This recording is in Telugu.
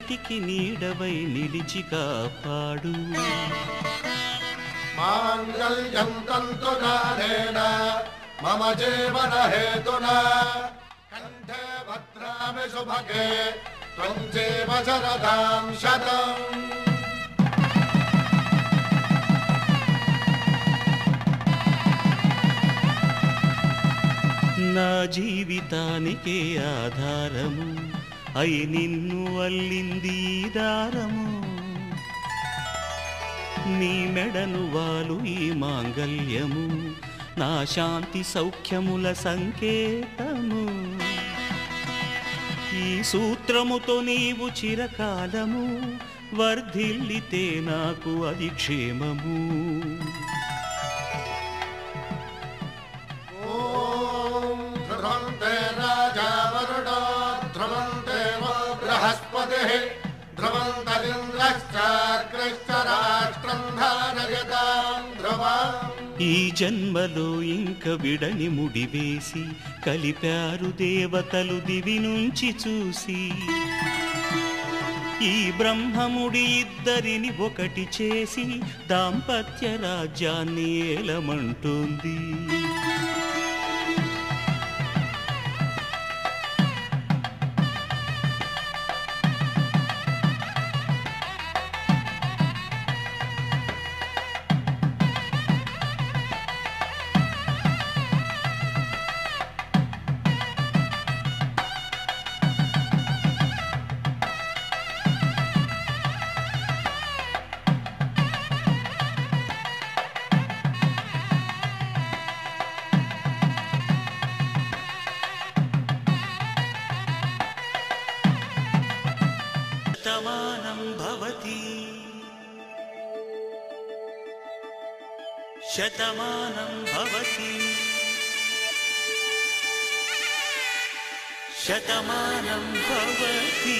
సతికి నీడవై నిలిచి కాపాడు మాంగళ్యం తంతునానేన మమ జీవన హేతునా కంఠే భద్రామి శుభగే త్వం జీవ శరదాం శతం. నా జీవితానికే ఆధారము అయి నిన్ను అల్లింది దారము నీ మెడను వాలు ఈ మాంగల్యము నా శాంతి సౌఖ్యముల సంకేతము ఈ సూత్రముతో నీవు చిరకాలము వర్ధిల్లితే నాకు అది క్షేమము. ఈ జన్మలో ఇంక విడని ముడివేసి కలిపారు దేవతలు దివి నుంచి చూసి ఈ బ్రహ్మముడి ఇద్దరిని ఒకటి చేసి దాంపత్య రాజ్యాన్ని ఏలమంటోంది. శతమానం భవతి శతమానం భవతి శతమానం భవతి.